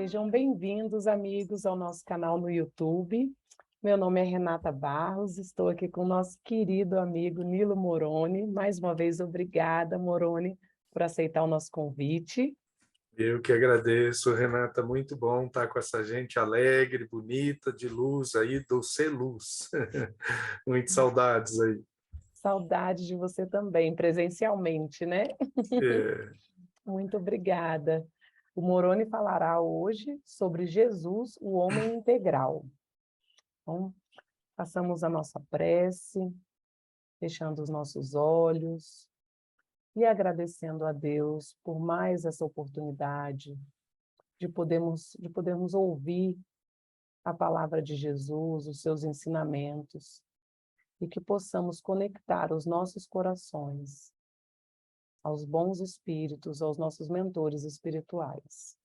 Sejam bem-vindos, amigos, ao nosso canal no YouTube. Meu nome é Renata Barros, estou aqui com o nosso querido amigo Nilo Moroni. Mais uma vez, obrigada, Moroni, por aceitar o nosso convite. Eu que agradeço, Renata, muito bom estar com essa gente alegre, bonita, de luz aí, do Celuz. Muitas saudades aí. Saudade de você também, presencialmente, né? É, Muito obrigada. O Moroni falará hoje sobre Jesus, o homem integral. Então, façamos a nossa prece, fechando os nossos olhos e agradecendo a Deus por mais essa oportunidade de podermos ouvir a palavra de Jesus, os seus ensinamentos, e que possamos conectar os nossos corações aos bons espíritos, aos nossos mentores espirituais.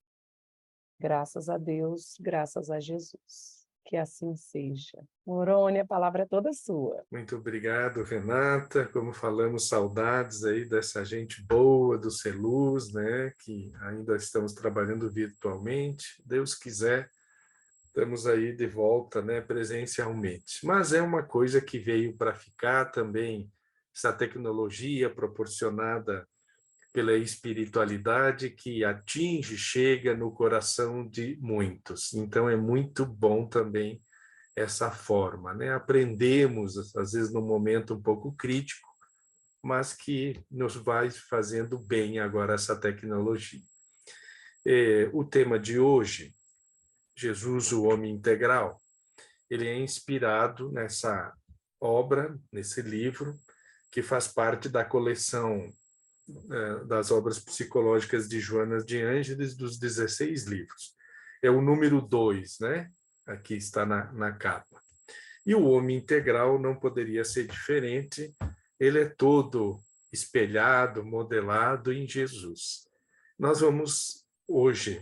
Graças a Deus, graças a Jesus. Que assim seja. Moroni, a palavra é toda sua. muito obrigado, Renata. Como falamos, saudades aí dessa gente boa do Celuz, né? Que ainda estamos trabalhando virtualmente. Deus quiser, estamos aí de volta, né, presencialmente. Mas é uma coisa que veio para ficar também, essa tecnologia proporcionada pela espiritualidade que atinge, chega no coração de muitos. Então é muito bom também essa forma, né? Aprendemos, às vezes, num momento um pouco crítico, mas que nos vai fazendo bem agora essa tecnologia. O tema de hoje, Jesus, o homem integral, ele é inspirado nessa obra, nesse livro, que faz parte da coleção das obras psicológicas de Joana de Ângeles, dos 16 livros. É o número 2, né? Aqui está na capa. E o homem integral não poderia ser diferente, ele é todo espelhado, modelado em Jesus. Nós vamos hoje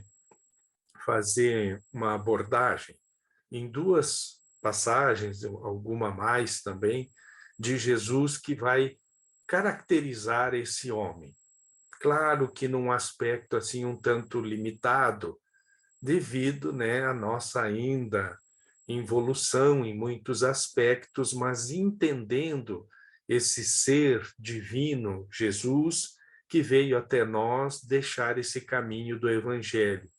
fazer uma abordagem em duas passagens, alguma mais também, de Jesus que vai caracterizar esse homem. Claro que num aspecto assim um tanto limitado, devido, né, à nossa ainda involução em muitos aspectos, mas entendendo esse ser divino, Jesus, que veio até nós deixar esse caminho do Evangelho,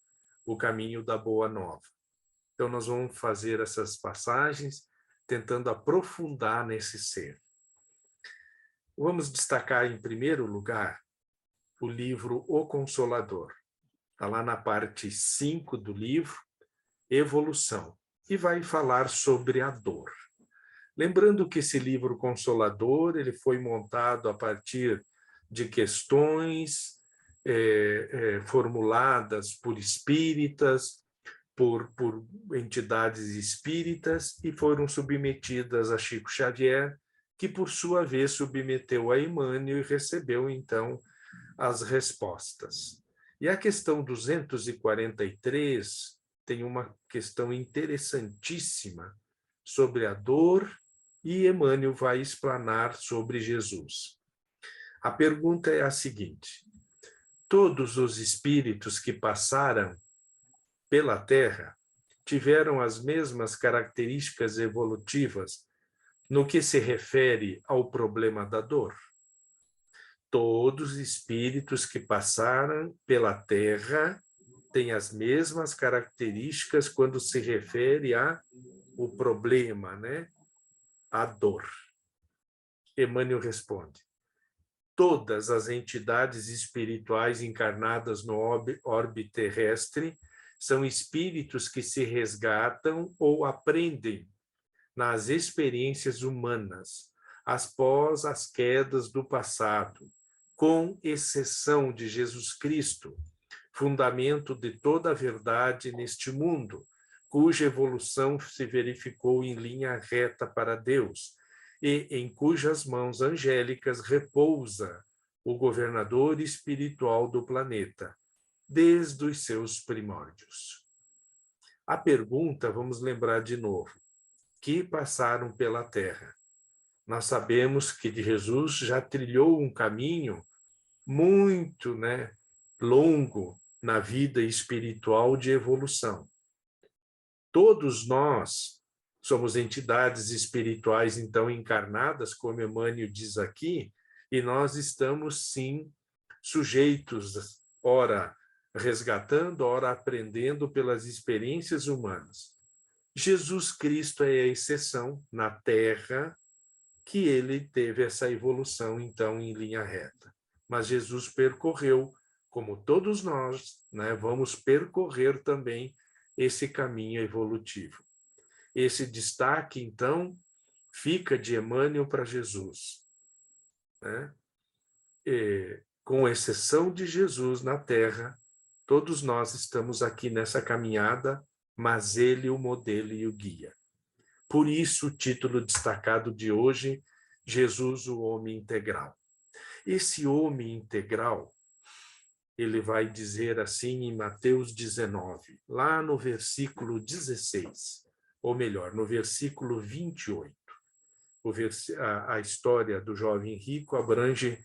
o caminho da Boa Nova. Então, nós vamos fazer essas passagens tentando aprofundar nesse ser. Vamos destacar, em primeiro lugar, o livro O Consolador. Está lá na parte 5 do livro, Evolução, e vai falar sobre a dor. Lembrando que esse livro Consolador ele foi montado a partir de questões formuladas por espíritas, por entidades espíritas, e foram submetidas a Chico Xavier, que, por sua vez, submeteu a Emmanuel e recebeu, então, as respostas. E a questão 243 tem uma questão interessantíssima sobre a dor, e Emmanuel vai explanar sobre Jesus. A pergunta é a seguinte: todos os espíritos que passaram pela Terra tiveram as mesmas características evolutivas no que se refere ao problema da dor? Todos os espíritos que passaram pela Terra têm as mesmas características quando se refere ao problema, né? A dor. Emmanuel responde: todas as entidades espirituais encarnadas no orbe terrestre são espíritos que se resgatam ou aprendem nas experiências humanas, após as quedas do passado, com exceção de Jesus Cristo, fundamento de toda a verdade neste mundo, cuja evolução se verificou em linha reta para Deus, e em cujas mãos angélicas repousa o governador espiritual do planeta, desde os seus primórdios. A pergunta, vamos lembrar de novo: que passaram pela Terra? Nós sabemos que Jesus já trilhou um caminho muito, né, longo na vida espiritual de evolução. Todos nós somos entidades espirituais, então, encarnadas, como Emmanuel diz aqui, e nós estamos, sim, sujeitos, ora resgatando, ora aprendendo pelas experiências humanas. Jesus Cristo é a exceção na Terra que ele teve essa evolução, então, em linha reta. Mas Jesus percorreu, como todos nós, né, vamos percorrer também esse caminho evolutivo. Esse destaque, então, fica de Emmanuel para Jesus, né? Com exceção de Jesus na Terra, todos nós estamos aqui nessa caminhada, mas ele o modelo e o guia. Por isso, o título destacado de hoje, Jesus, o homem integral. Esse homem integral, ele vai dizer assim em Mateus 19, lá no versículo 16, ou melhor, no versículo 28. A história do jovem rico abrange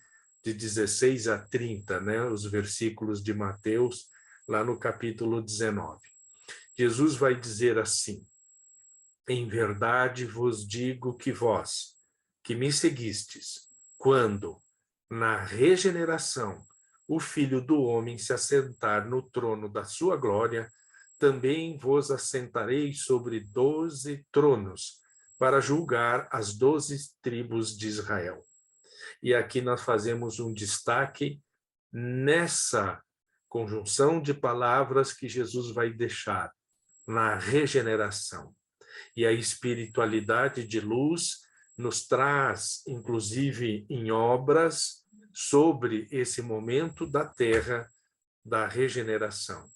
de 16 a 30, né, os versículos de Mateus, lá no capítulo 19. Jesus vai dizer assim: em verdade vos digo que vós, que me seguistes, quando, na regeneração, o Filho do Homem se assentar no trono da sua glória, também vos assentareis sobre 12 tronos, para julgar as 12 tribos de Israel. E aqui nós fazemos um destaque nessa conjunção de palavras que Jesus vai deixar na regeneração. E a espiritualidade de luz nos traz, inclusive em obras, sobre esse momento da Terra da regeneração,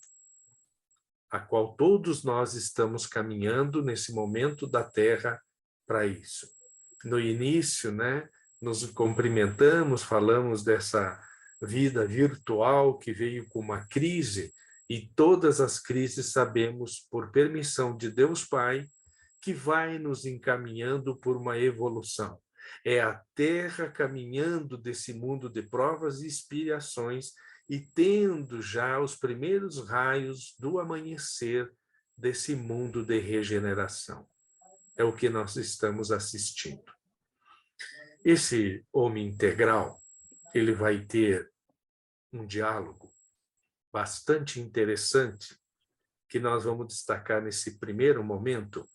a qual todos nós estamos caminhando nesse momento da Terra para isso. No início, né, nos cumprimentamos, falamos dessa vida virtual que veio com uma crise, e todas as crises sabemos, por permissão de Deus Pai, que vai nos encaminhando por uma evolução. É a Terra caminhando desse mundo de provas e expiações e tendo já os primeiros raios do amanhecer desse mundo de regeneração. É o que nós estamos assistindo. Esse homem integral, ele vai ter um diálogo bastante interessante que nós vamos destacar nesse primeiro momento.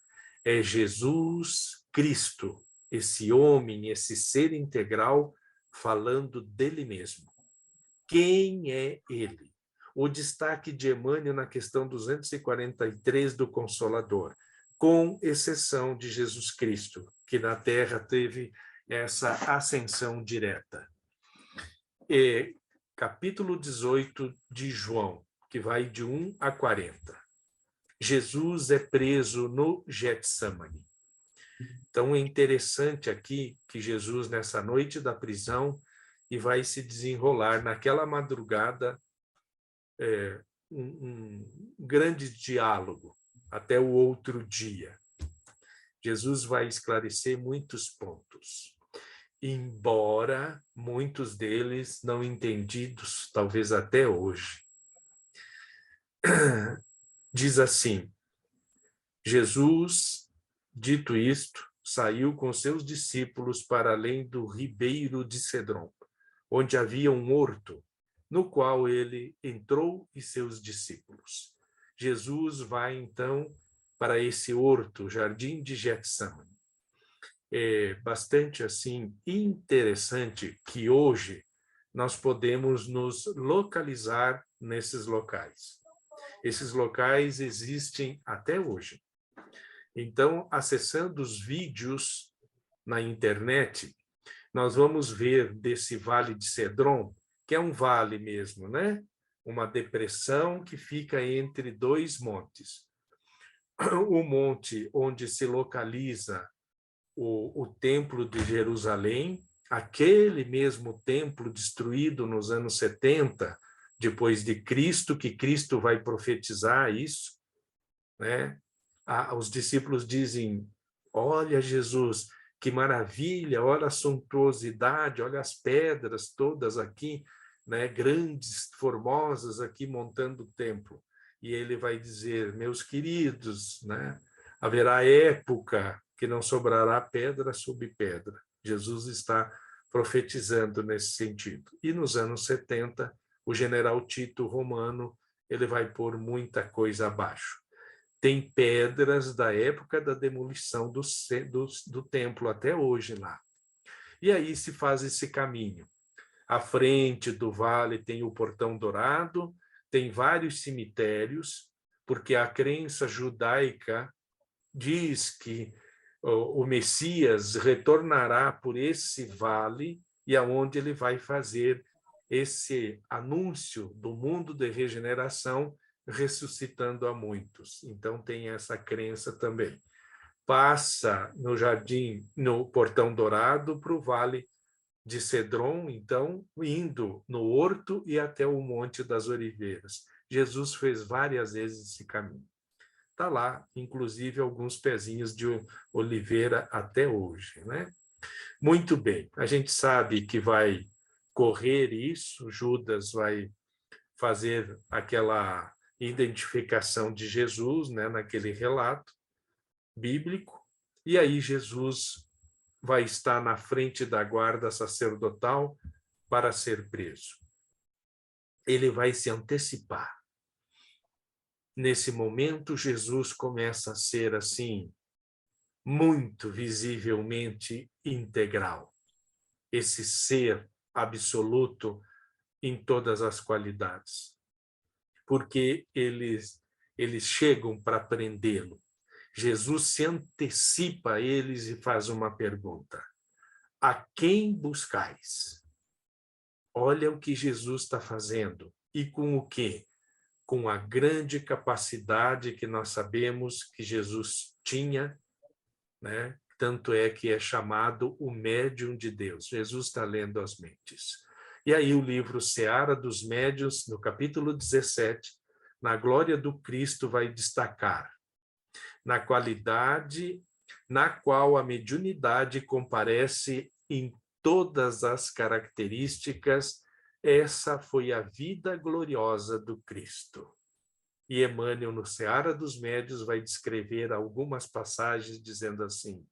É Jesus Cristo, esse homem, esse ser integral, falando dele mesmo. Quem é ele? O destaque de Emmanuel na questão 243 do Consolador, com exceção de Jesus Cristo, que na Terra teve essa ascensão direta. Capítulo 18 de João, que vai de 1 a 40. Jesus é preso no Getsemane. Então, é interessante aqui que Jesus, nessa noite da prisão, e vai se desenrolar naquela madrugada um grande diálogo até o outro dia. Jesus vai esclarecer muitos pontos, embora muitos deles não entendidos, talvez até hoje. Diz assim: Jesus, dito isto, saiu com seus discípulos para além do ribeiro de Cedron, onde havia um horto, no qual ele entrou e seus discípulos. Jesus vai, então, para esse horto, jardim de Getsemane. É bastante, assim, interessante que hoje nós podemos nos localizar nesses locais. Esses locais existem até hoje. Então, acessando os vídeos na internet, nós vamos ver desse Vale de Cedron, que é um vale mesmo, né? Uma depressão que fica entre dois montes. O monte onde se localiza o Templo de Jerusalém, aquele mesmo templo destruído nos anos 70, depois de Cristo, que Cristo vai profetizar isso, né? Os discípulos dizem: olha, Jesus, que maravilha, olha a suntuosidade, olha as pedras todas aqui. né, grandes, formosos aqui montando o templo. E ele vai dizer, meus queridos, né, haverá época que não sobrará pedra sobre pedra. Jesus está profetizando nesse sentido. E nos anos 70, o general Tito Romano, ele vai pôr muita coisa abaixo. Tem pedras da época da demolição do templo até hoje lá. E aí se faz esse caminho. À frente do vale tem o Portão Dourado, tem vários cemitérios, porque a crença judaica diz que o Messias retornará por esse vale e aonde ele vai fazer esse anúncio do mundo de regeneração, ressuscitando a muitos. Então tem essa crença também. Passa no jardim, no Portão Dourado, para o Vale de Cedron, então, indo no Horto e até o Monte das Oliveiras. Jesus fez várias vezes esse caminho. Está lá, inclusive, alguns pezinhos de oliveira até hoje, né? Muito bem, a gente sabe que vai correr isso, Judas vai fazer aquela identificação de Jesus, né, naquele relato bíblico, e aí Jesus vai estar na frente da guarda sacerdotal para ser preso. Ele vai se antecipar. Nesse momento, Jesus começa a ser assim, muito visivelmente integral. Esse ser absoluto em todas as qualidades. Porque eles chegam para prendê-lo. Jesus se antecipa a eles e faz uma pergunta. A quem buscais? Olha o que Jesus está fazendo. E com o quê? Com a grande capacidade que nós sabemos que Jesus tinha, né? Tanto é que é chamado o médium de Deus. Jesus está lendo as mentes. E aí o livro Seara dos Médiuns, no capítulo 17, na glória do Cristo, vai destacar na qualidade na qual a mediunidade comparece em todas as características. Essa foi a vida gloriosa do Cristo. E Emmanuel, no Seara dos Médiuns, vai descrever algumas passagens dizendo assim: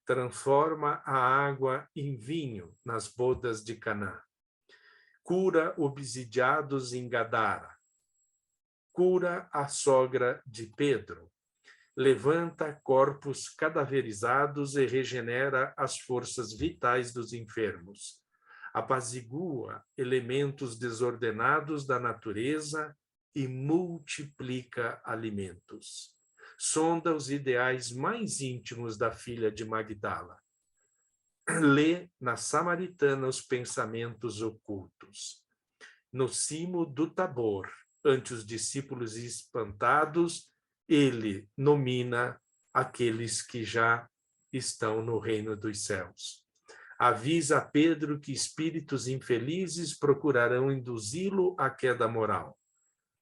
transforma a água em vinho nas bodas de Caná, cura obsidiados em Gadara, cura a sogra de Pedro, levanta corpos cadaverizados e regenera as forças vitais dos enfermos, apazigua elementos desordenados da natureza e multiplica alimentos. Sonda os ideais mais íntimos da filha de Magdala. Lê na Samaritana os pensamentos ocultos. No cimo do Tabor, ante os discípulos espantados, ele nomina aqueles que já estão no reino dos céus. Avisa a Pedro que espíritos infelizes procurarão induzi-lo à queda moral.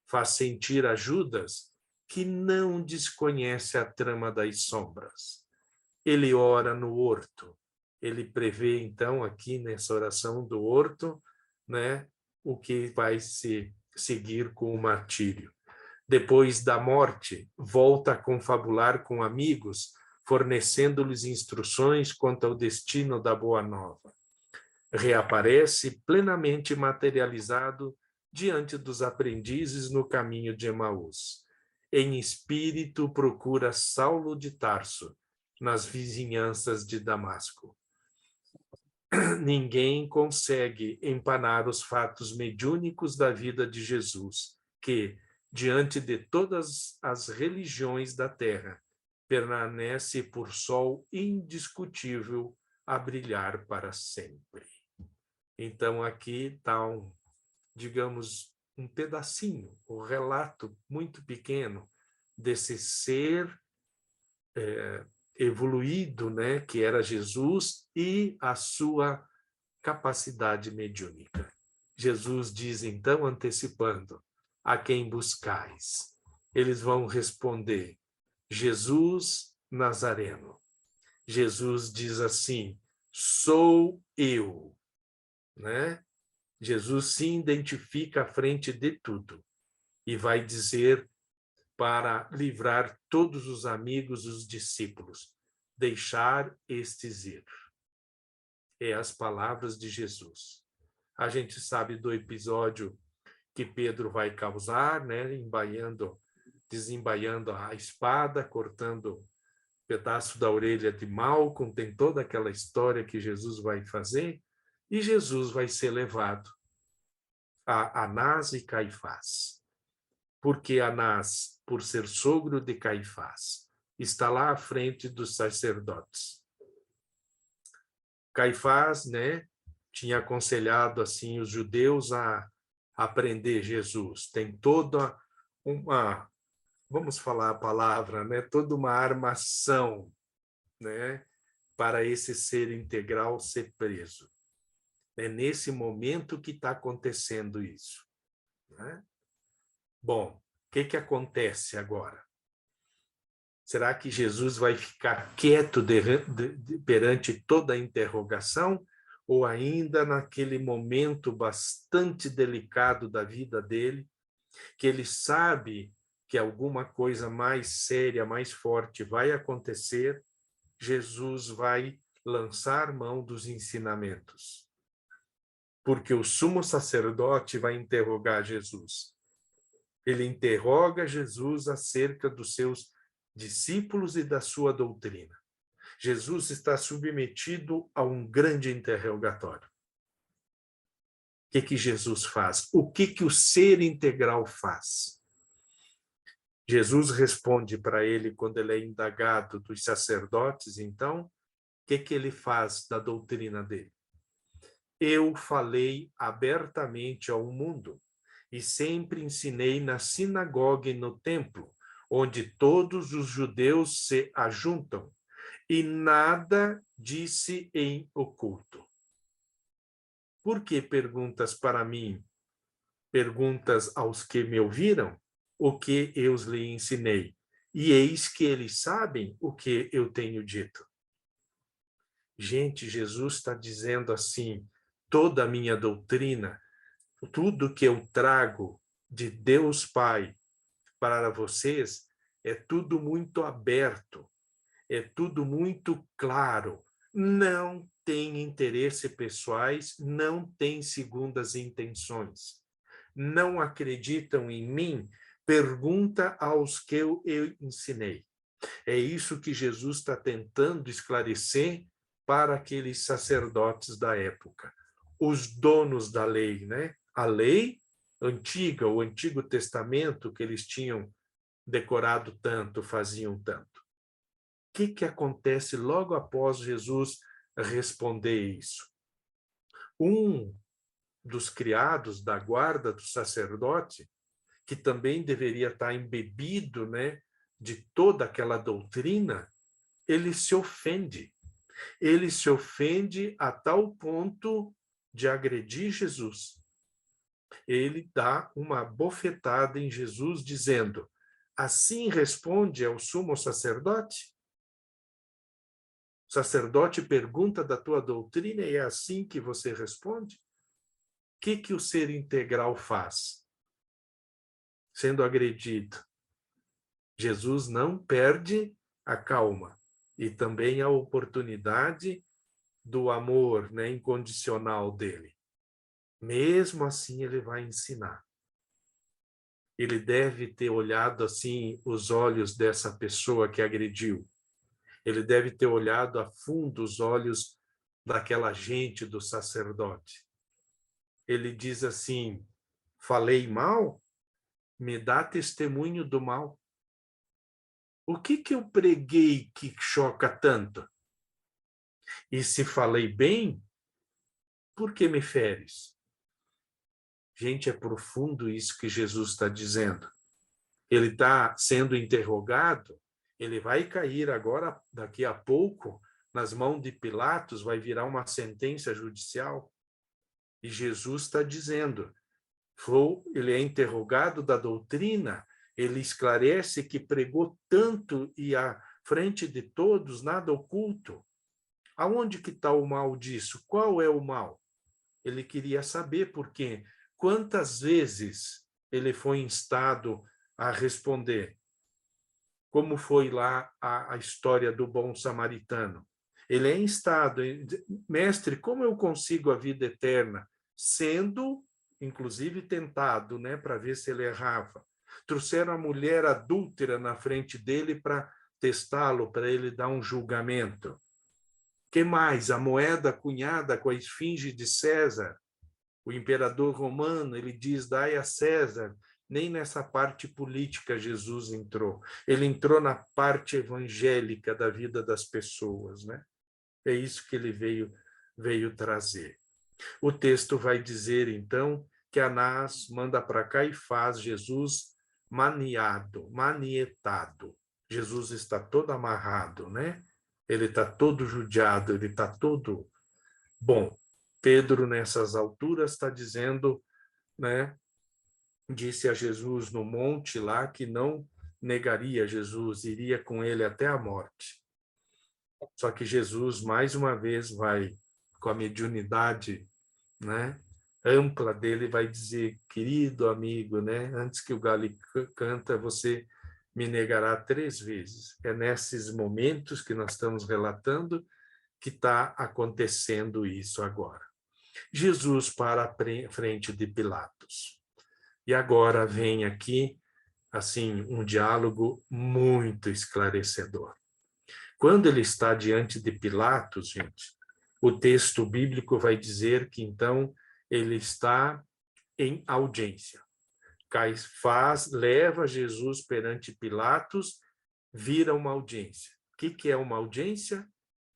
Faz sentir a Judas que não desconhece a trama das sombras. Ele ora no horto. Ele prevê, então, aqui nessa oração do horto, né, o que vai se seguir com o martírio. Depois da morte, volta a confabular com amigos, fornecendo-lhes instruções quanto ao destino da Boa Nova. Reaparece plenamente materializado diante dos aprendizes no caminho de Emaús. Em espírito procura Saulo de Tarso, nas vizinhanças de Damasco. Ninguém consegue empanar os fatos mediúnicos da vida de Jesus, que, diante de todas as religiões da terra, permanece por sol indiscutível a brilhar para sempre. Então, aqui está digamos, um pedacinho, um relato muito pequeno desse ser evoluído, né, que era Jesus, e a sua capacidade mediúnica. Jesus diz, então, antecipando, a quem buscais? Eles vão responder, Jesus Nazareno. Jesus diz assim, sou eu, né? Jesus se identifica à frente de tudo e vai dizer para livrar todos os amigos, os discípulos, deixar estes ir. É as palavras de Jesus. A gente sabe do episódio que Pedro vai causar, né, desembaiando a espada, cortando um pedaço da orelha de Malco, tem toda aquela história que Jesus vai fazer, e Jesus vai ser levado a Anás e Caifás. Porque Anás, por ser sogro de Caifás, está lá à frente dos sacerdotes. Caifás, né, tinha aconselhado assim os judeus a prender Jesus. Tem toda uma, vamos falar a palavra, né, toda uma armação, né, para esse ser integral ser preso. É nesse momento que está acontecendo isso, né? Bom, o que acontece agora? Será que Jesus vai ficar quieto perante toda a interrogação? Ou ainda naquele momento bastante delicado da vida dele, que ele sabe que alguma coisa mais séria, mais forte vai acontecer, Jesus vai lançar mão dos ensinamentos? Porque o sumo sacerdote vai interrogar Jesus. Ele interroga Jesus acerca dos seus discípulos e da sua doutrina. Jesus está submetido a um grande interrogatório. O que Jesus faz? O que o ser integral faz? Jesus responde para ele quando ele é indagado dos sacerdotes, então, o que ele faz da doutrina dele? Eu falei abertamente ao mundo e sempre ensinei na sinagoga e no templo, onde todos os judeus se ajuntam, e nada disse em oculto. Por que perguntas para mim? Perguntas aos que me ouviram? O que eu lhe ensinei? E eis que eles sabem o que eu tenho dito. Gente, Jesus está dizendo assim, toda a minha doutrina, tudo que eu trago de Deus Pai para vocês, é tudo muito aberto, é tudo muito claro. Não tem interesse pessoais, não tem segundas intenções. Não acreditam em mim? Pergunta aos que eu ensinei. É isso que Jesus está tentando esclarecer para aqueles sacerdotes da época, os donos da lei, né? A lei antiga, o Antigo Testamento que eles tinham decorado tanto, faziam tanto. O que acontece logo após Jesus responder isso? Um dos criados da guarda do sacerdote, que também deveria estar embebido, né, de toda aquela doutrina, ele se ofende. Ele se ofende a tal ponto de agredir Jesus. Ele dá uma bofetada em Jesus, dizendo: assim responde ao sumo sacerdote? O sacerdote pergunta da tua doutrina e é assim que você responde? O que o ser integral faz? Sendo agredido, Jesus não perde a calma e também a oportunidade do amor, né, incondicional dele. Mesmo assim, ele vai ensinar. Ele deve ter olhado assim os olhos dessa pessoa que agrediu. Ele deve ter olhado a fundo os olhos daquela gente do sacerdote. Ele diz assim: falei mal? Me dá testemunho do mal. O que eu preguei que choca tanto? E se falei bem, por que me feres? Gente, é profundo isso que Jesus está dizendo. Ele está sendo interrogado, ele vai cair agora, daqui a pouco, nas mãos de Pilatos, vai virar uma sentença judicial. E Jesus está dizendo, ele é interrogado da doutrina, ele esclarece que pregou tanto e à frente de todos, nada oculto. Aonde que está o mal disso? Qual é o mal? Ele queria saber por quê. Quantas vezes ele foi instado a responder? Como foi lá a história do bom samaritano? Ele é instado, mestre, como eu consigo a vida eterna? Sendo, inclusive, tentado, né, para ver se ele errava. Trouxeram a mulher adúltera na frente dele para testá-lo, para ele dar um julgamento. Que mais? A moeda cunhada com a esfinge de César. O imperador romano, ele diz, dai a César. Nem nessa parte política Jesus entrou. Ele entrou na parte evangélica da vida das pessoas, né? É isso que ele veio trazer. O texto vai dizer, então, que Anás manda para Caifás Jesus manietado. Jesus está todo amarrado, né? Ele está todo judiado, ele está todo... Bom, Pedro, nessas alturas, está dizendo, né? Disse a Jesus no monte lá que não negaria Jesus, iria com ele até a morte. Só que Jesus, mais uma vez, vai, com a mediunidade, né, ampla dele, vai dizer, querido amigo, né, antes que o galo canta, você me negará 3 vezes. É nesses momentos que nós estamos relatando que está acontecendo isso agora. Jesus para a frente de Pilatos. E agora vem aqui, assim, um diálogo muito esclarecedor. Quando ele está diante de Pilatos, gente, o texto bíblico vai dizer que, então, ele está em audiência. Caifás leva Jesus perante Pilatos, vira uma audiência. O que é uma audiência?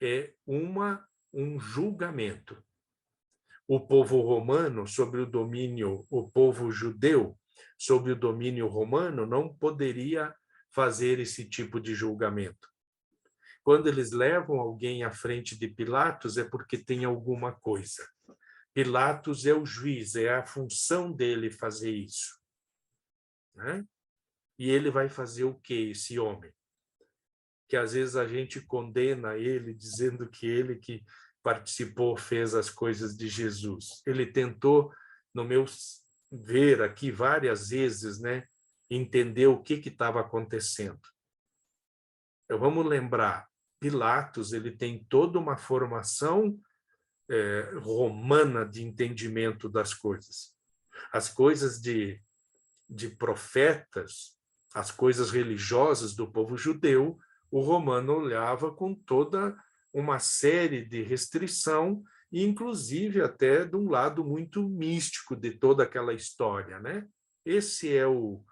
É um julgamento. O povo romano, sobre o domínio, o povo judeu, sob o domínio romano, não poderia fazer esse tipo de julgamento. Quando eles levam alguém à frente de Pilatos, é porque tem alguma coisa. Pilatos é o juiz, é a função dele fazer isso. Né? E ele vai fazer o quê, esse homem? Que às vezes a gente condena ele, dizendo que ele que participou, fez as coisas de Jesus. Ele tentou, no meu ver aqui várias vezes, né, entender o que estava acontecendo. Então, vamos lembrar, Pilatos ele tem toda uma formação romana de entendimento das coisas. As coisas de profetas, as coisas religiosas do povo judeu, o romano olhava com toda uma série de restrição, inclusive até de um lado muito místico de toda aquela história, né? Esse é o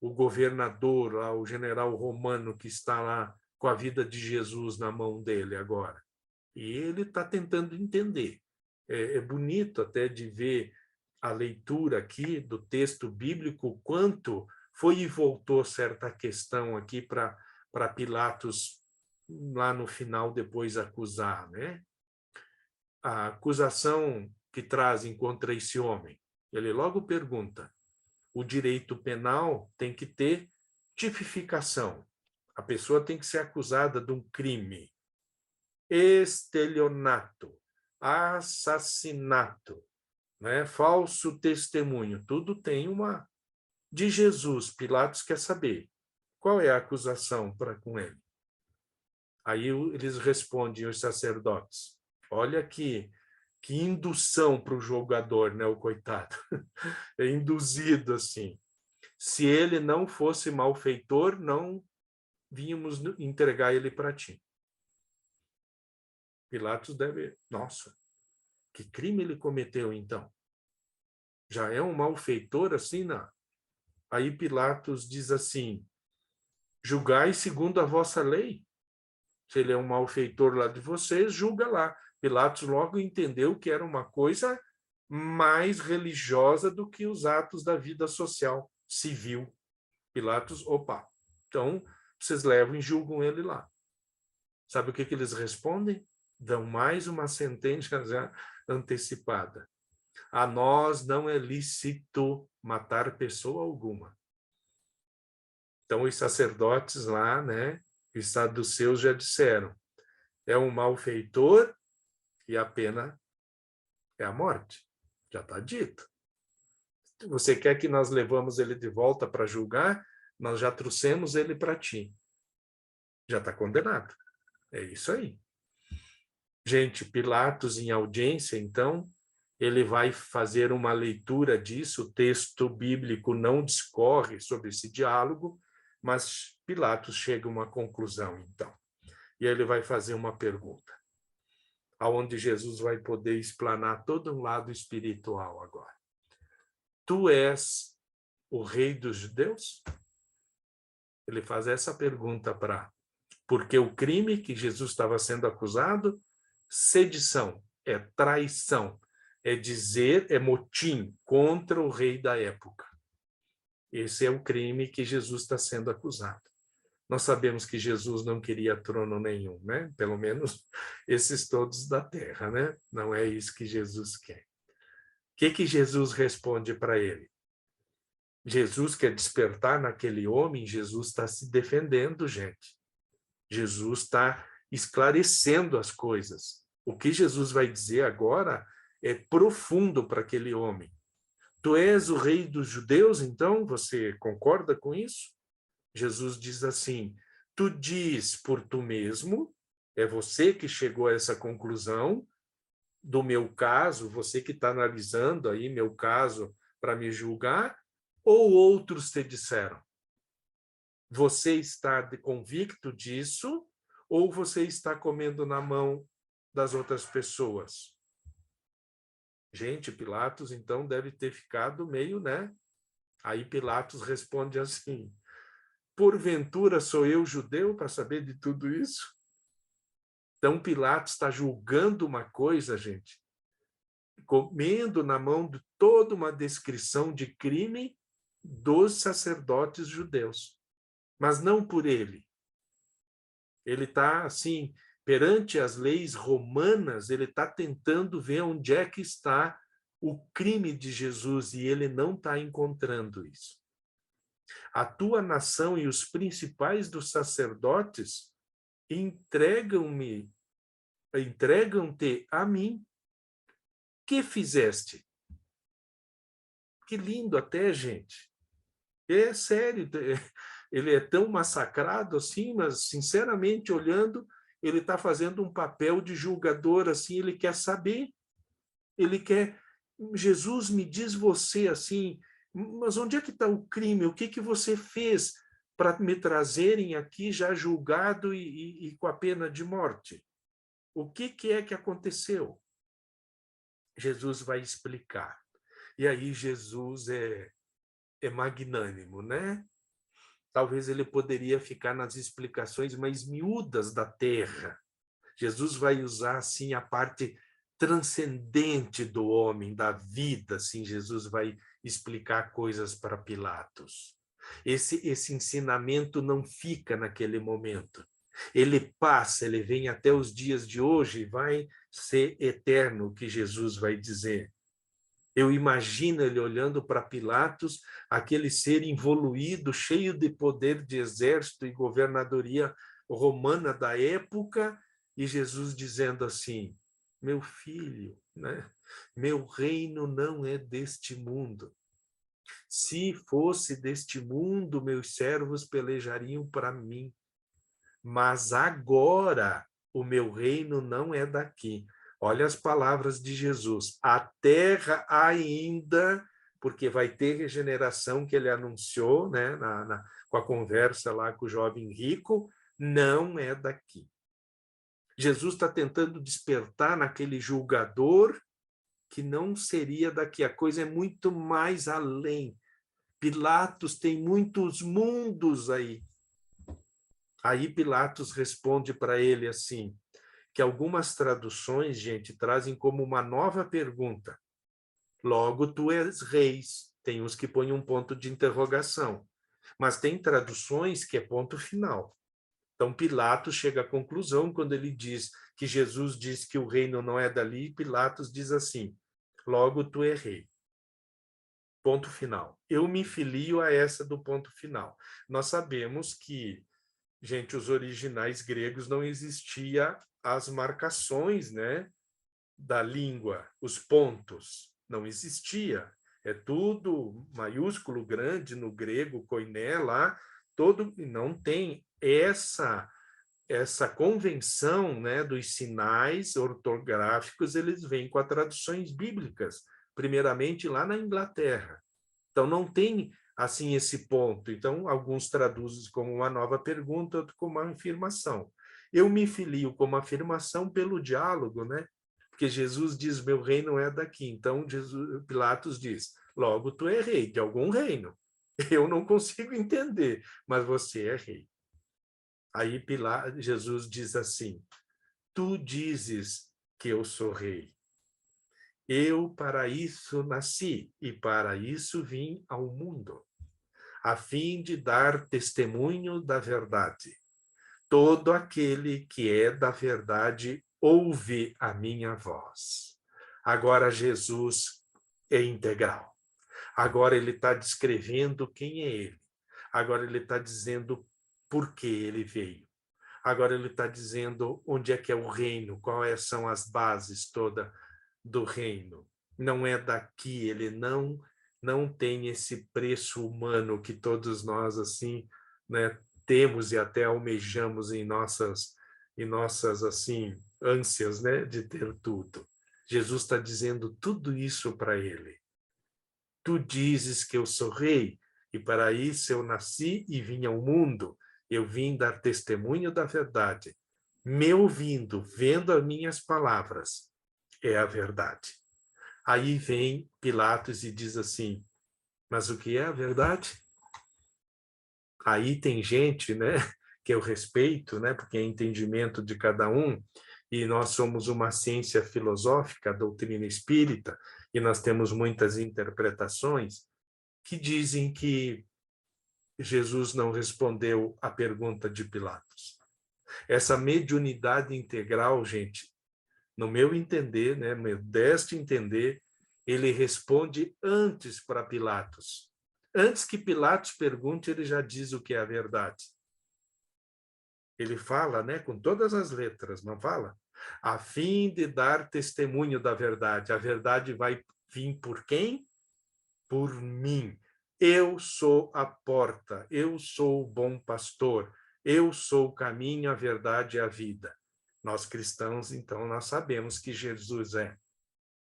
governador, o general romano que está lá com a vida de Jesus na mão dele agora. E ele está tentando entender. É bonito até de ver a leitura aqui do texto bíblico, quanto foi e voltou certa questão aqui para Pilatos, lá no final, depois acusar, né? A acusação que trazem contra esse homem. Ele logo pergunta, o direito penal tem que ter tipificação. A pessoa tem que ser acusada de um crime. Estelionato, assassinato, né? Falso testemunho, tudo tem uma... De Jesus, Pilatos quer saber qual é a acusação para com ele. Aí eles respondem, os sacerdotes, olha que indução para o julgador, né, o coitado. É induzido assim. Se ele não fosse malfeitor, não vínhamos entregar ele para ti. Pilatos deve... Nossa, que crime ele cometeu, então? Já é um malfeitor assim, não? Aí Pilatos diz assim, julgai segundo a vossa lei. Se ele é um malfeitor lá de vocês, julga lá. Pilatos logo entendeu que era uma coisa mais religiosa do que os atos da vida social, civil. Pilatos, opa, então vocês levam e julgam ele lá. Sabe o que eles respondem? Dão mais uma sentença já antecipada. A nós não é lícito matar pessoa alguma. Então, os sacerdotes lá, né, os saduceus já disseram, é um malfeitor e a pena é a morte. Já está dito. Você quer que nós levamos ele de volta para julgar? Nós já trouxemos ele para ti. Já está condenado. É isso aí. Gente, Pilatos em audiência, então, ele vai fazer uma leitura disso. O texto bíblico não discorre sobre esse diálogo, mas Pilatos chega a uma conclusão, então. E ele vai fazer uma pergunta, aonde Jesus vai poder explanar todo um lado espiritual agora. Tu és o rei dos judeus? Ele faz essa pergunta porque o crime que Jesus estava sendo acusado, sedição, é traição, é dizer, é motim contra o rei da época. Esse é o crime que Jesus está sendo acusado. Nós sabemos que Jesus não queria trono nenhum, né? Pelo menos esses todos da terra, né? Não é isso que Jesus quer. O que Jesus responde para ele? Jesus quer despertar naquele homem, Jesus está se defendendo, gente. Jesus está esclarecendo as coisas. O que Jesus vai dizer agora é profundo para aquele homem. Tu és o rei dos judeus, então? Você concorda com isso? Jesus diz assim, tu diz por tu mesmo, é você que chegou a essa conclusão do meu caso, você que está analisando aí meu caso para me julgar, ou outros te disseram? Você está convicto disso, ou você está comendo na mão das outras pessoas? Gente, Pilatos, então, deve ter ficado meio, né? Aí Pilatos responde assim, porventura sou eu judeu para saber de tudo isso? Então, Pilatos está julgando uma coisa, gente, comendo na mão de toda uma descrição de crime dos sacerdotes judeus, mas não por ele. Ele está, assim, perante as leis romanas, ele está tentando ver onde é que está o crime de Jesus e ele não está encontrando isso. A tua nação e os principais dos sacerdotes entregam-te a mim. Que fizeste? Que lindo até, gente. É sério, ele é tão massacrado assim, mas, sinceramente, olhando, ele está fazendo um papel de julgador, assim, ele quer saber. Ele quer... Jesus, me diz você, assim, mas onde é que está o crime? O que você fez para me trazerem aqui já julgado e com a pena de morte? O que é que aconteceu? Jesus vai explicar. E aí Jesus é magnânimo, né? Talvez ele poderia ficar nas explicações mais miúdas da terra. Jesus vai usar, assim, a parte transcendente do homem, da vida, assim, Jesus vai explicar coisas para Pilatos. Esse ensinamento não fica naquele momento. Ele passa, ele vem até os dias de hoje, vai ser eterno o que Jesus vai dizer. Eu imagino ele olhando para Pilatos, aquele ser involuído, cheio de poder de exército e governadoria romana da época, e Jesus dizendo assim, meu filho, né? Meu reino não é deste mundo. Se fosse deste mundo, meus servos pelejariam para mim. Mas agora o meu reino não é daqui. Olha as palavras de Jesus. A terra ainda, porque vai ter regeneração que ele anunciou, né, com a conversa lá com o jovem rico, não é daqui. Jesus está tentando despertar naquele julgador que não seria daqui. A coisa é muito mais além. Pilatos tem muitos mundos aí. Aí Pilatos responde para ele assim, que algumas traduções, gente, trazem como uma nova pergunta. Logo, tu és reis. Tem uns que põem um ponto de interrogação. Mas tem traduções que é ponto final. Então, Pilatos chega à conclusão quando ele diz que Jesus diz que o reino não é dali, Pilatos diz assim, logo tu és rei. Ponto final. Eu me filio a essa do ponto final. Nós sabemos que, gente, os originais gregos não existia as marcações, né, da língua, os pontos. não existia. É tudo maiúsculo, grande no grego, koiné lá, todo, não tem essa convenção, né, dos sinais ortográficos, eles vêm com as traduções bíblicas, primeiramente lá na Inglaterra. Então, não tem, assim, esse ponto. Então, alguns traduzem como uma nova pergunta, outros como uma afirmação. Eu me filio como afirmação pelo diálogo, né? Porque Jesus diz, meu reino é daqui. Então, Pilatos diz, logo tu é rei de algum reino. Eu não consigo entender, mas você é rei. Aí Jesus diz assim, tu dizes que eu sou rei. Eu para isso nasci e para isso vim ao mundo, a fim de dar testemunho da verdade. Todo aquele que é da verdade ouve a minha voz. Agora Jesus é integral. Agora ele está descrevendo quem é ele. Agora ele está dizendo por que ele veio. Agora ele está dizendo onde é que é o reino, quais são as bases toda do reino. Não é daqui, ele não tem esse preço humano que todos nós assim, né, temos e até almejamos em nossas assim ânsias, né, de ter tudo. Jesus está dizendo tudo isso para ele. Tu dizes que eu sou rei e para isso eu nasci e vim ao mundo. Eu vim dar testemunho da verdade. Me ouvindo, vendo as minhas palavras, é a verdade. Aí vem Pilatos e diz assim, mas o que é a verdade? Aí tem gente, né, que eu respeito, né, porque é entendimento de cada um, e nós somos uma ciência filosófica, a doutrina espírita, e nós temos muitas interpretações que dizem que Jesus não respondeu à pergunta de Pilatos. Essa mediunidade integral, gente, no meu entender, né, meu modesto entender, ele responde antes para Pilatos. Antes que Pilatos pergunte, ele já diz o que é a verdade. Ele fala, né, com todas as letras, não fala? A fim de dar testemunho da verdade. A verdade vai vir por quem? Por mim. Eu sou a porta, eu sou o bom pastor, eu sou o caminho, a verdade e a vida. Nós cristãos, então, nós sabemos que Jesus é.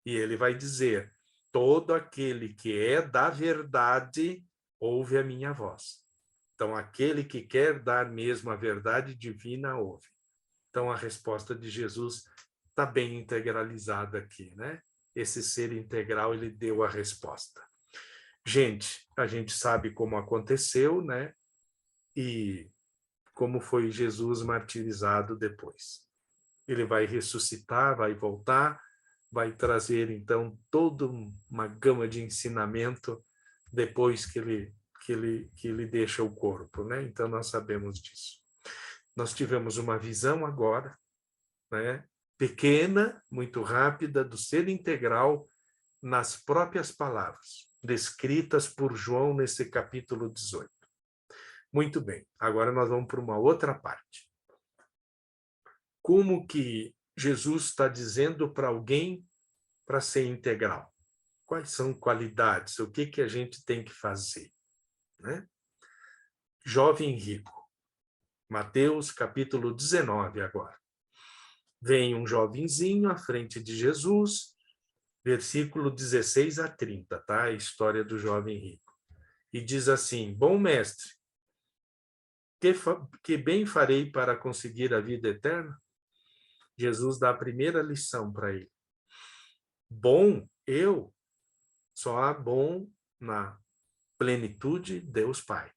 E ele vai dizer, todo aquele que é da verdade, ouve a minha voz. Então, aquele que quer dar mesmo a verdade divina, ouve. Então, a resposta de Jesus está bem integralizada aqui, né? Esse ser integral, ele deu a resposta. Gente, a gente sabe como aconteceu, né? E como foi Jesus martirizado depois. Ele vai ressuscitar, vai voltar, vai trazer, então, toda uma gama de ensinamento depois que ele deixa o corpo, né? Então, nós sabemos disso. Nós tivemos uma visão agora, né? Pequena, muito rápida, do ser integral nas próprias palavras, descritas por João nesse capítulo 18. Muito bem, agora nós vamos para uma outra parte. Como que Jesus está dizendo para alguém para ser integral? Quais são qualidades? O que a gente tem que fazer? Né? Jovem rico. Mateus capítulo 19 agora. Vem um jovenzinho à frente de Jesus, versículo 16 a 30, tá? A história do jovem rico. E diz assim, bom mestre, que bem farei para conseguir a vida eterna? Jesus dá a primeira lição para ele. Bom, só há bom na plenitude Deus Pai.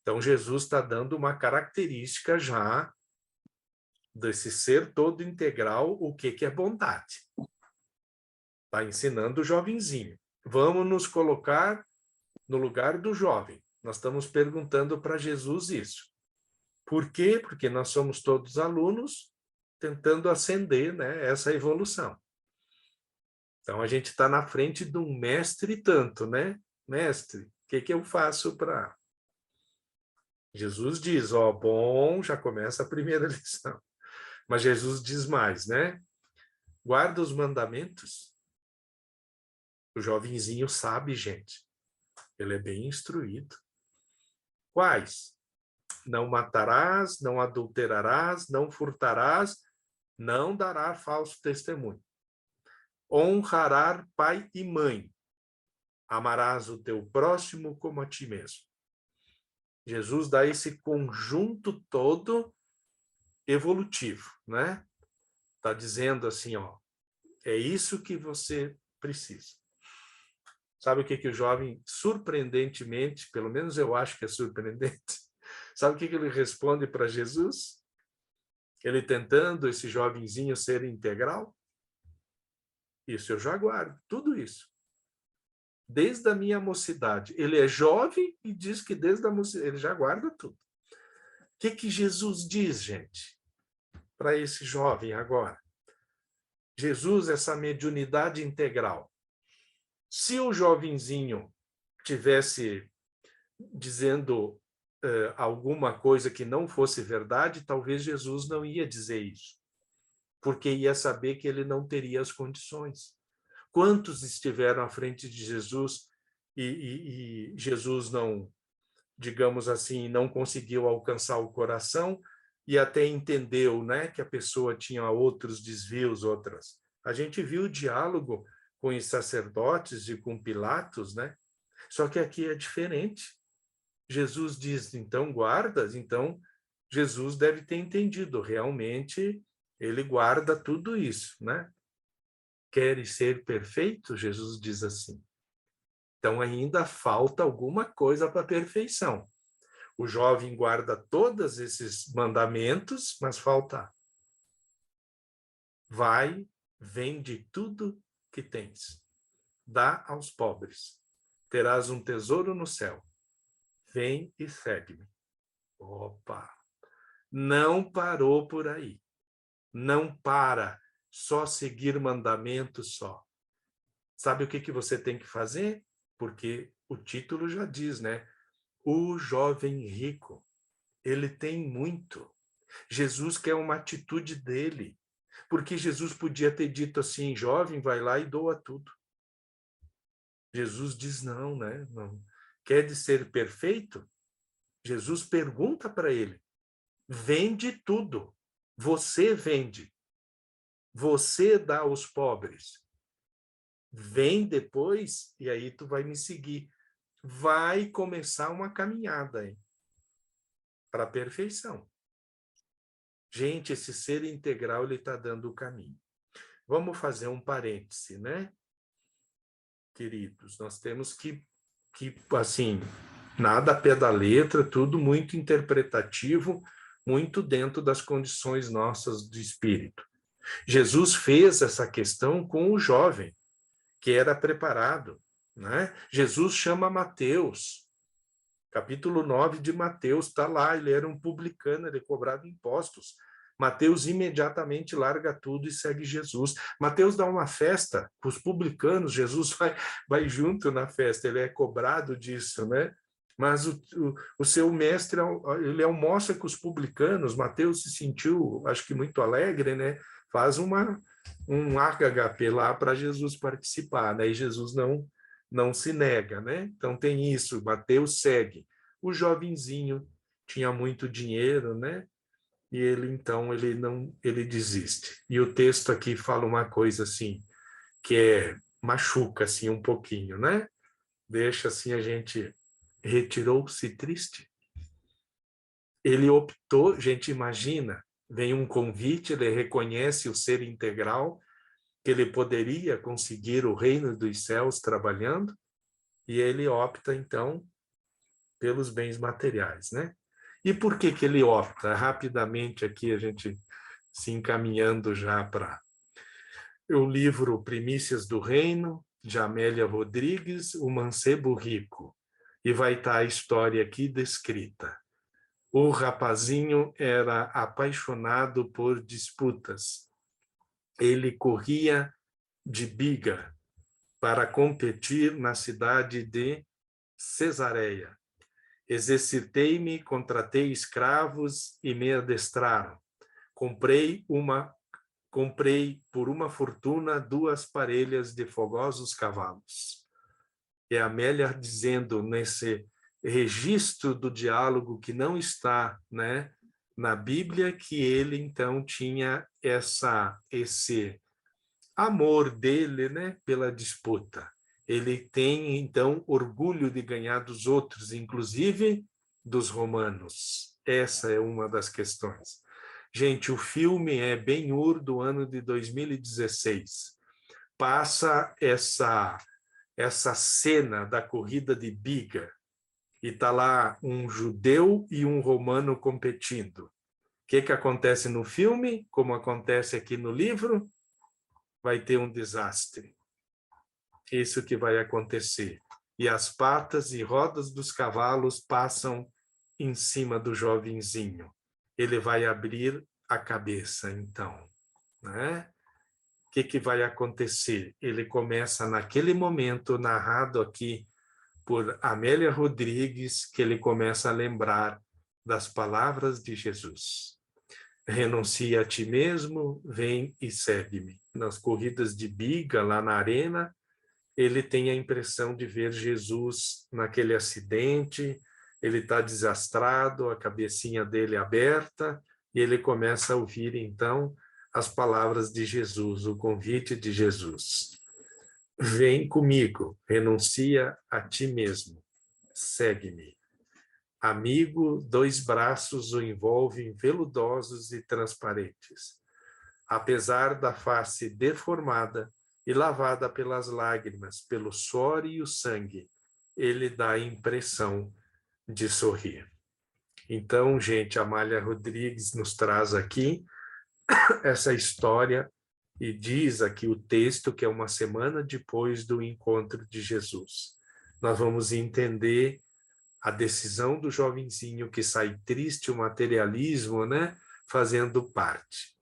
Então, Jesus está dando uma característica já desse ser todo integral, o que é bondade. Está ensinando o jovenzinho. Vamos nos colocar no lugar do jovem. Nós estamos perguntando para Jesus isso. Por quê? Porque nós somos todos alunos tentando ascender, né, essa evolução. Então, a gente está na frente de um mestre tanto, né? Mestre, o que eu faço para... Jesus diz, ó, bom, já começa a primeira lição. Mas Jesus diz mais, né? Guarda os mandamentos. O jovenzinho sabe, gente. Ele é bem instruído. Quais? Não matarás, não adulterarás, não furtarás, não darás falso testemunho. Honrarás pai e mãe. Amarás o teu próximo como a ti mesmo. Jesus dá esse conjunto todo evolutivo, né? Está dizendo assim, ó, é isso que você precisa. Sabe o que o jovem, surpreendentemente, pelo menos eu acho que é surpreendente, sabe o que ele responde para Jesus? Ele tentando, esse jovenzinho, ser integral? Isso eu já guardo, tudo isso. Desde a minha mocidade. Ele é jovem e diz que desde a mocidade, ele já guarda tudo. O que Jesus diz, gente, para esse jovem agora? Jesus, essa mediunidade integral. Se o jovenzinho tivesse dizendo alguma coisa que não fosse verdade, talvez Jesus não ia dizer isso, porque ia saber que ele não teria as condições. Quantos estiveram à frente de Jesus e Jesus não, digamos assim, não conseguiu alcançar o coração e até entendeu, né, que a pessoa tinha outros desvios, outras. A gente viu o diálogo com os sacerdotes e com Pilatos, né? Só que aqui é diferente. Jesus diz, então, guardas, então Jesus deve ter entendido, realmente ele guarda tudo isso, né? Queres ser perfeito? Jesus diz assim. Então ainda falta alguma coisa para a perfeição. O jovem guarda todos esses mandamentos, mas falta. Vai, vende tudo que tens. Dá aos pobres. Terás um tesouro no céu. Vem e segue-me. Opa! Não parou por aí. Não para só seguir mandamentos só. Sabe o que você tem que fazer? Porque o título já diz, né? O jovem rico. Ele tem muito. Jesus quer uma atitude dele. Porque Jesus podia ter dito assim, jovem, vai lá e doa tudo. Jesus diz não, né? Não. Quer de ser perfeito? Jesus pergunta para ele, vende tudo. Você vende. Você dá aos pobres. Vem depois e aí tu vai me seguir. Vai começar uma caminhada para a perfeição. Gente, esse ser integral, ele está dando o caminho. Vamos fazer um parêntese, né? Queridos, nós temos que assim, nada a pé da letra, tudo muito interpretativo, muito dentro das condições nossas de espírito. Jesus fez essa questão com o jovem, que era preparado, né? Jesus chama Mateus, capítulo 9 de Mateus, está lá, ele era um publicano, ele cobrava impostos. Mateus imediatamente larga tudo e segue Jesus. Mateus dá uma festa com os publicanos, Jesus vai junto na festa, ele é cobrado disso, né? Mas o seu mestre, ele almoça com os publicanos, Mateus se sentiu, acho que muito alegre, né? Faz um HHP lá para Jesus participar, né? E Jesus não se nega, né? Então tem isso, Mateus segue. O jovenzinho tinha muito dinheiro, né? E ele desiste. E o texto aqui fala uma coisa assim, que machuca assim um pouquinho, né? Deixa assim a gente retirou-se triste. Ele optou, gente, imagina, vem um convite, ele reconhece o ser integral, que ele poderia conseguir o reino dos céus trabalhando, e ele opta, então, pelos bens materiais, né? E por que ele opta? Rapidamente aqui, a gente se encaminhando já para o livro Primícias do Reino, de Amélia Rodrigues, O Mancebo Rico. E vai estar a história aqui descrita. O rapazinho era apaixonado por disputas. Ele corria de biga para competir na cidade de Cesareia. Exercitei-me, contratei escravos e me adestraram. Comprei uma comprei por uma fortuna 2 parelhas de fogosos cavalos. É a Amélia dizendo nesse registro do diálogo que não está, né, na Bíblia, que ele então tinha esse amor dele, né, pela disputa. Ele tem então orgulho de ganhar dos outros, inclusive dos romanos. Essa é uma das questões. Gente, o filme é Ben-Hur do ano de 2016. Passa essa cena da corrida de biga e está lá um judeu e um romano competindo. O que acontece no filme? Como acontece aqui no livro? Vai ter um desastre. Isso que vai acontecer. E as patas e rodas dos cavalos passam em cima do jovenzinho. Ele vai abrir a cabeça, então, né? O que vai acontecer? Ele começa naquele momento, narrado aqui por Amélia Rodrigues, que ele começa a lembrar das palavras de Jesus. Renuncia a ti mesmo, vem e segue-me. Nas corridas de biga, lá na arena, ele tem a impressão de ver Jesus naquele acidente, ele está desastrado, a cabecinha dele aberta, e ele começa a ouvir, então, as palavras de Jesus, o convite de Jesus. Vem comigo, renuncia a ti mesmo, segue-me. Amigo, 2 braços o envolvem veludosos e transparentes. Apesar da face deformada e lavada pelas lágrimas, pelo suor e o sangue, ele dá a impressão de sorrir. Então, gente, a Amália Rodrigues nos traz aqui essa história e diz aqui o texto que é uma semana depois do encontro de Jesus. Nós vamos entender a decisão do jovenzinho que sai triste, o materialismo, né, fazendo parte.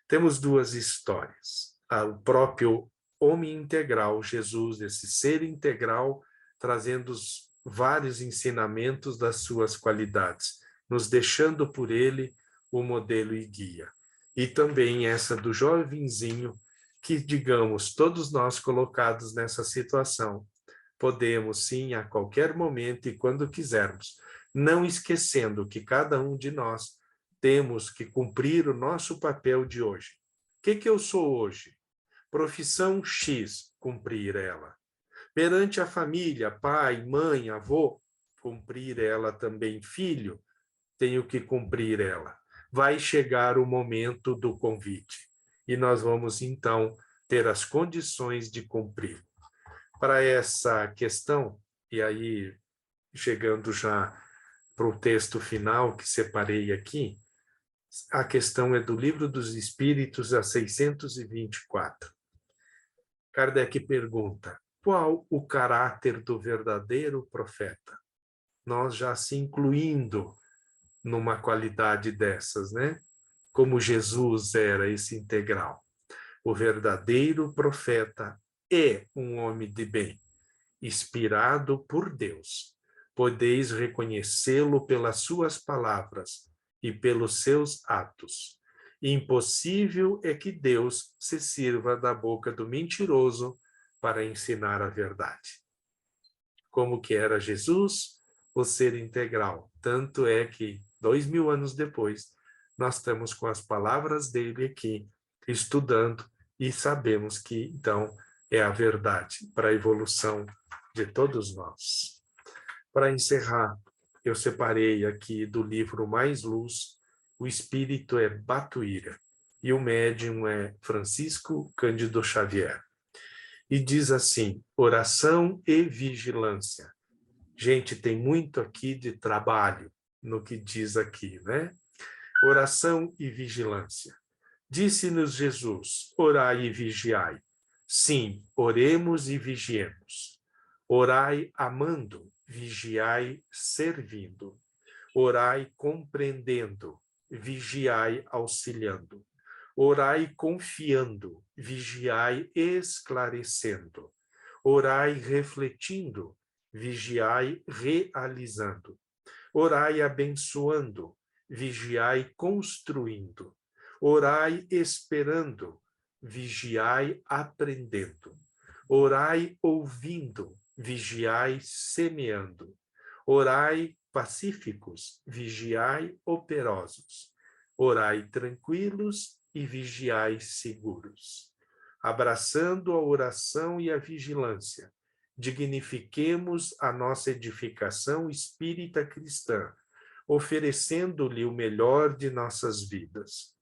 Temos 2 histórias. O próprio homem integral, Jesus, esse ser integral, trazendo os vários ensinamentos das suas qualidades, nos deixando por ele o modelo e guia. E também essa do jovenzinho, que, digamos, todos nós colocados nessa situação, podemos sim, a qualquer momento e quando quisermos, não esquecendo que cada um de nós temos que cumprir o nosso papel de hoje. O que eu sou hoje? Profissão X, cumprir ela. Perante a família, pai, mãe, avô, cumprir ela também. Filho, tenho que cumprir ela. Vai chegar o momento do convite e nós vamos então ter as condições de cumprir. Para essa questão, e aí chegando já para o texto final que separei aqui, a questão é do Livro dos Espíritos, a 624. Kardec pergunta: qual o caráter do verdadeiro profeta? Nós já se incluindo numa qualidade dessas, né? Como Jesus era esse integral. O verdadeiro profeta é um homem de bem, inspirado por Deus. Podeis reconhecê-lo pelas suas palavras e pelos seus atos. Impossível é que Deus se sirva da boca do mentiroso para ensinar a verdade. Como que era Jesus, o ser integral. Tanto é que 2000 anos depois, nós estamos com as palavras dele aqui, estudando, e sabemos que, então, é a verdade para a evolução de todos nós. Para encerrar, eu separei aqui do livro Mais Luz, o espírito é Batuíra e o médium é Francisco Cândido Xavier. E diz assim: oração e vigilância. Gente, tem muito aqui de trabalho no que diz aqui, né? Oração e vigilância. Disse-nos Jesus: orai e vigiai. Sim, oremos e vigiemos. Orai amando, vigiai servindo. Orai compreendendo, vigiai auxiliando. Orai confiando, vigiai esclarecendo. Orai refletindo, vigiai realizando. Orai abençoando, vigiai construindo. Orai esperando, vigiai aprendendo. Orai ouvindo, vigiai semeando. Orai pacíficos, vigiai operosos. Orai tranquilos e vigiai seguros. Abraçando a oração e a vigilância, dignifiquemos a nossa edificação espírita cristã, oferecendo-lhe o melhor de nossas vidas.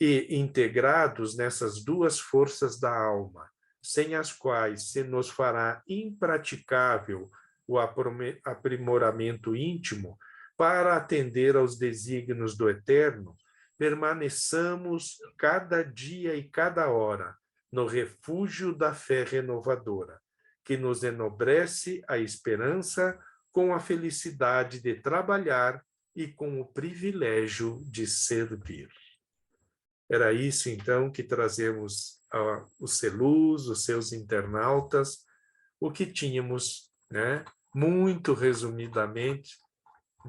E integrados nessas duas forças da alma, sem as quais se nos fará impraticável o aprimoramento íntimo para atender aos desígnios do Eterno, permaneçamos cada dia e cada hora no refúgio da fé renovadora, que nos enobrece a esperança com a felicidade de trabalhar e com o privilégio de servir. Era isso, então, que trazemos aos Celus, os seus internautas, o que tínhamos, né, muito resumidamente,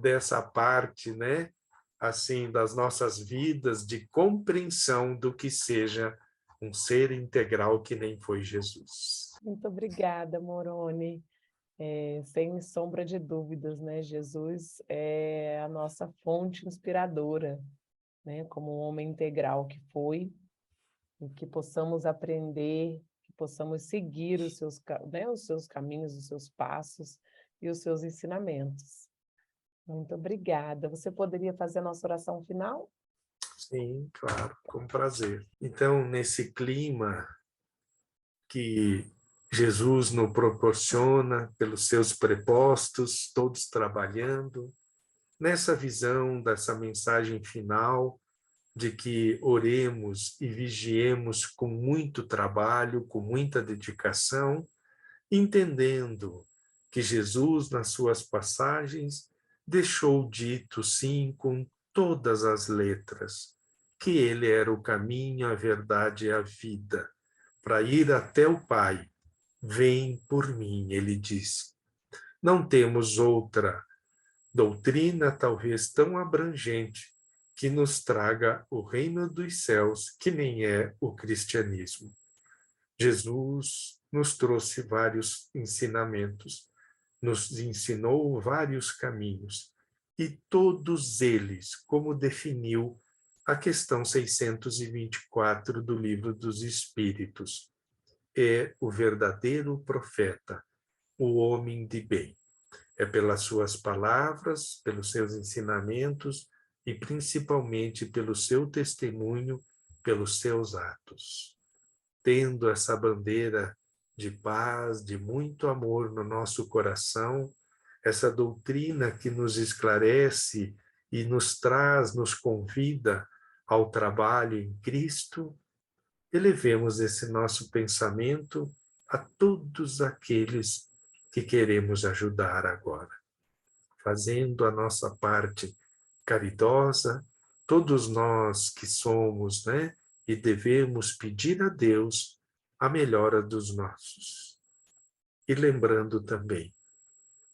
dessa parte, né, assim, das nossas vidas, de compreensão do que seja um ser integral que nem foi Jesus. Muito obrigada, Moroni. Sem sombra de dúvidas, né? Jesus é a nossa fonte inspiradora, né? Como um homem integral que foi, e que possamos aprender, que possamos seguir né, os seus caminhos, os seus passos e os seus ensinamentos. Muito obrigada. Você poderia fazer a nossa oração final? Sim, claro, com prazer. Então, nesse clima que Jesus nos proporciona pelos seus prepostos, todos trabalhando, nessa visão dessa mensagem final de que oremos e vigiemos com muito trabalho, com muita dedicação, entendendo que Jesus, nas suas passagens, deixou dito, sim, com todas as letras, que ele era o caminho, a verdade e a vida. Para ir até o Pai, vem por mim, ele disse. Não temos outra doutrina, talvez tão abrangente, que nos traga o reino dos céus, que nem é o cristianismo. Jesus nos trouxe vários ensinamentos, nos ensinou vários caminhos, e todos eles, como definiu a questão 624 do Livro dos Espíritos, é o verdadeiro profeta, o homem de bem. É pelas suas palavras, pelos seus ensinamentos e principalmente pelo seu testemunho, pelos seus atos. Tendo essa bandeira de paz, de muito amor no nosso coração, essa doutrina que nos esclarece e nos traz, nos convida ao trabalho em Cristo, elevemos esse nosso pensamento a todos aqueles que queremos ajudar agora, fazendo a nossa parte caridosa, todos nós que somos, né, e devemos pedir a Deus a melhora dos nossos. E lembrando também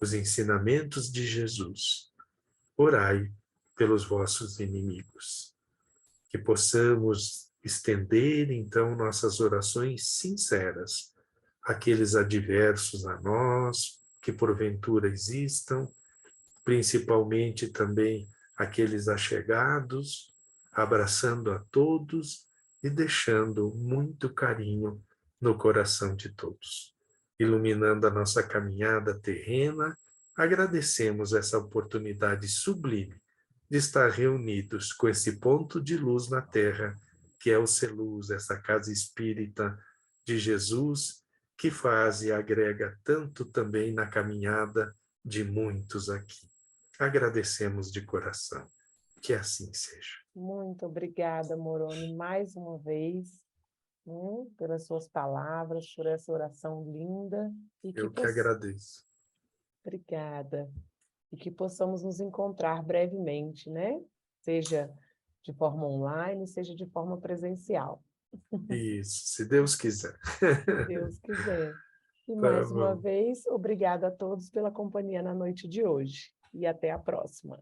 os ensinamentos de Jesus, orai pelos vossos inimigos, que possamos estender então nossas orações sinceras àqueles adversos a nós, que porventura existam, principalmente também aqueles achegados, abraçando a todos e deixando muito carinho no coração de todos. Iluminando a nossa caminhada terrena, agradecemos essa oportunidade sublime de estar reunidos com esse ponto de luz na terra, que é o Celus, essa casa espírita de Jesus, que faz e agrega tanto também na caminhada de muitos aqui. Agradecemos de coração. Que assim seja. Muito obrigada, Moroni, mais uma vez, né, pelas suas palavras, por essa oração linda. Eu que agradeço. Obrigada. E que possamos nos encontrar brevemente, né? Seja de forma online, seja de forma presencial. Isso, se Deus quiser. Se Deus quiser. E Tá mais uma bom. vez, obrigada a todos pela companhia na noite de hoje. E até a próxima.